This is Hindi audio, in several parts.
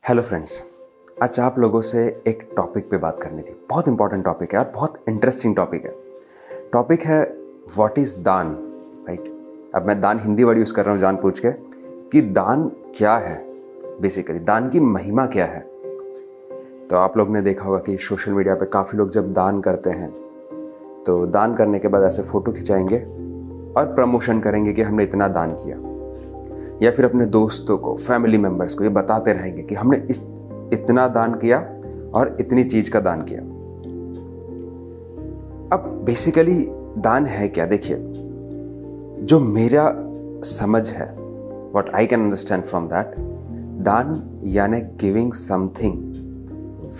हेलो फ्रेंड्स, आज आप लोगों से एक टॉपिक पे बात करनी थी। बहुत इंपॉर्टेंट टॉपिक है और बहुत इंटरेस्टिंग टॉपिक है। टॉपिक है व्हाट इज़ दान, राइट। अब मैं दान हिंदी वर्ड यूज़ कर रहा हूँ जान पूछ के कि दान क्या है, बेसिकली दान की महिमा क्या है। तो आप लोग ने देखा होगा कि सोशल मीडिया पे काफ़ी लोग जब दान करते हैं तो दान करने के बाद ऐसे फ़ोटो खिंचाएंगे और प्रमोशन करेंगे कि हमने इतना दान किया, या फिर अपने दोस्तों को, फैमिली मेम्बर्स को ये बताते रहेंगे कि हमने इतना दान किया और इतनी चीज का दान किया। अब बेसिकली दान है क्या? देखिए, जो मेरा समझ है, what I can understand from that, दान यानी giving something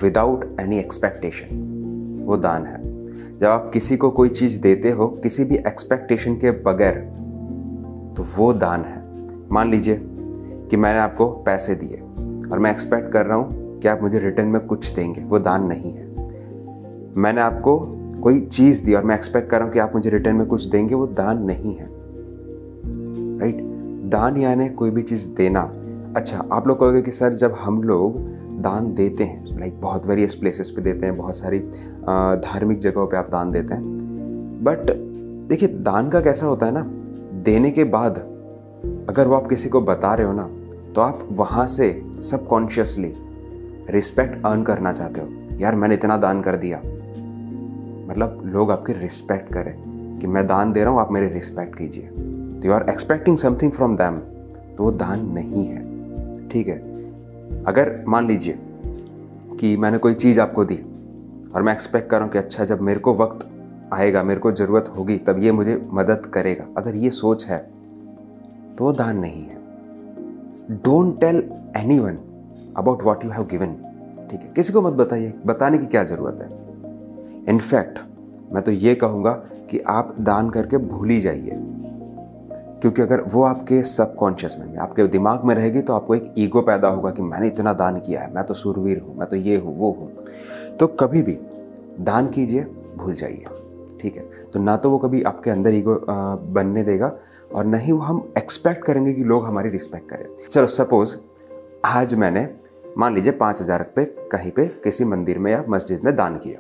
without any expectation, वो दान है। जब आप किसी को कोई चीज देते हो किसी भी एक्सपेक्टेशन के बगैर, तो वो दान है। मान लीजिए कि मैंने आपको पैसे दिए और मैं एक्सपेक्ट कर रहा हूँ कि आप मुझे रिटर्न में कुछ देंगे, वो दान नहीं है। मैंने आपको कोई चीज़ दी और मैं एक्सपेक्ट कर रहा हूँ कि आप मुझे रिटर्न में कुछ देंगे, वो दान नहीं है, राइट। दान यानी कोई भी चीज़ देना। अच्छा, आप लोग कहोगे कि सर जब हम लोग दान देते हैं, लाइक बहुत वेरियस प्लेसेस पे देते हैं, बहुत सारी धार्मिक जगहों पे आप दान देते हैं, बट देखिए दान का कैसा होता है ना, देने के बाद अगर वो आप किसी को बता रहे हो ना, तो आप वहाँ से सबकॉन्शियसली रिस्पेक्ट अर्न करना चाहते हो। यार मैंने इतना दान कर दिया, मतलब लोग आपकी रिस्पेक्ट करें कि मैं दान दे रहा हूँ, आप मेरी रिस्पेक्ट कीजिए। तो you are expecting something from them, तो वो दान नहीं है, ठीक है। अगर मान लीजिए कि मैंने कोई चीज़ आपको दी और मैं एक्सपेक्ट कर रहा हूँ कि अच्छा जब मेरे को वक्त आएगा, मेरे को ज़रूरत होगी, तब ये मुझे मदद करेगा, अगर ये सोच है तो वो दान नहीं है। Don't tell anyone about what you have given, ठीक है। किसी को मत बताइए, बताने की क्या ज़रूरत है। इनफैक्ट मैं तो ये कहूँगा कि आप दान करके भूल ही जाइए, क्योंकि अगर वो आपके सबकॉन्शियस में, आपके दिमाग में रहेगी तो आपको एक ईगो पैदा होगा कि मैंने इतना दान किया है, मैं तो शूरवीर हूँ, मैं तो ये हूँ वो हूँ। तो कभी भी दान कीजिए, भूल जाइए, ठीक है। तो ना तो वो कभी आपके अंदर ईगो बनने देगा और ना ही वो हम एक्सपेक्ट करेंगे कि लोग हमारी रिस्पेक्ट करें। चलो सपोज आज मैंने मान लीजिए 5,000 रुपये कहीं पे किसी मंदिर में या मस्जिद में दान किया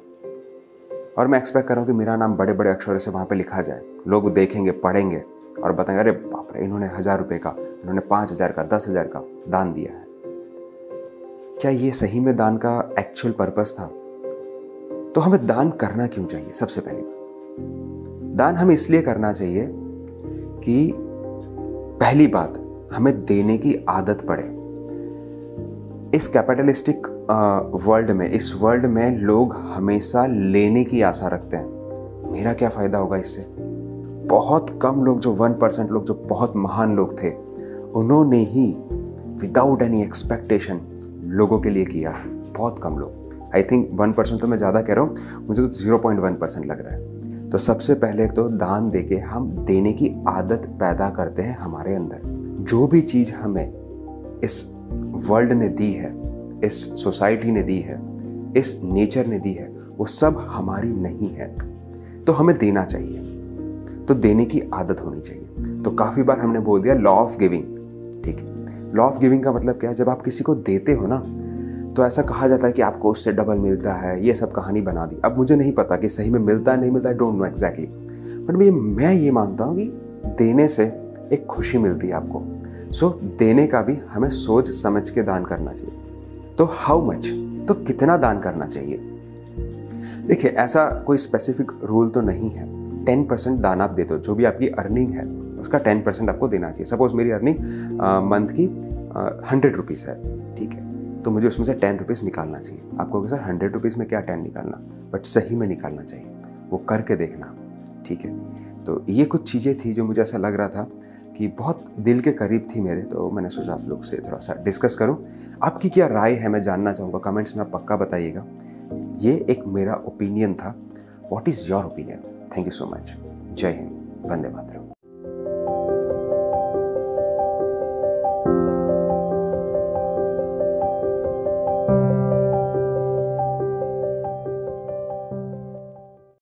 और मैं एक्सपेक्ट कर रहा हूँ कि मेरा नाम बड़े बड़े अक्षरों से वहाँ पे लिखा जाए, लोग देखेंगे, पढ़ेंगे और बताएंगे अरे बाप रे, इन्होंने 1,000 रुपये का, इन्होंने 5,000 का, 10,000 का दान दिया है। क्या ये सही में दान का एक्चुअल पर्पस था? तो हमें दान करना क्यों चाहिए? सबसे पहली बात, दान हमें इसलिए करना चाहिए कि पहली बात, हमें देने की आदत पड़े। इस कैपिटलिस्टिक वर्ल्ड में, इस वर्ल्ड में लोग हमेशा लेने की आशा रखते हैं। मेरा क्या फ़ायदा होगा इससे? बहुत कम लोग, जो 1% लोग, जो बहुत महान लोग थे, उन्होंने ही विदाउट एनी एक्सपेक्टेशन लोगों के लिए किया है। बहुत कम लोग, आई थिंक 1% तो मैं ज़्यादा कह रहा हूँ, मुझे तो 0.1% लग रहा है। तो सबसे पहले तो दान देके हम देने की आदत पैदा करते हैं हमारे अंदर। जो भी चीज़ हमें इस वर्ल्ड ने दी है, इस सोसाइटी ने दी है, इस नेचर ने दी है, वो सब हमारी नहीं है, तो हमें देना चाहिए। तो देने की आदत होनी चाहिए। तो काफ़ी बार हमने बोल दिया लॉ ऑफ गिविंग, ठीक है। लॉ ऑफ गिविंग का मतलब क्या है? जब आप किसी को देते हो ना, तो ऐसा कहा जाता है कि आपको उससे डबल मिलता है, ये सब कहानी बना दी। अब मुझे नहीं पता कि सही में मिलता है नहीं मिलता है, डोंट नो एग्जैक्टली, बट मैं ये मानता हूँ कि देने से एक खुशी मिलती है आपको। सो देने का भी हमें सोच समझ के दान करना चाहिए। तो हाउ मच, तो कितना दान करना चाहिए? देखिए, ऐसा कोई स्पेसिफिक रूल तो नहीं है। 10% दान आप देते हो, जो भी आपकी अर्निंग है उसका 10% आपको देना चाहिए। सपोज मेरी अर्निंग मंथ की 100 रुपीज़ है, ठीक है, तो मुझे उसमें से 10 रुपीज़ निकालना चाहिए। आपको सर 100 रुपीज़ में क्या 10 निकालना, बट सही में निकालना चाहिए, वो करके देखना, ठीक है। तो ये कुछ चीज़ें थी जो मुझे ऐसा लग रहा था कि बहुत दिल के करीब थी मेरे, तो मैंने सोचा आप लोग से थोड़ा सा डिस्कस करूं। आपकी क्या राय है मैं जानना चाहूँगा, कमेंट्स में आप पक्का बताइएगा। ये एक मेरा ओपिनियन था। What is your opinion? Thank you so much. जय हिंद, वंदे मातरम।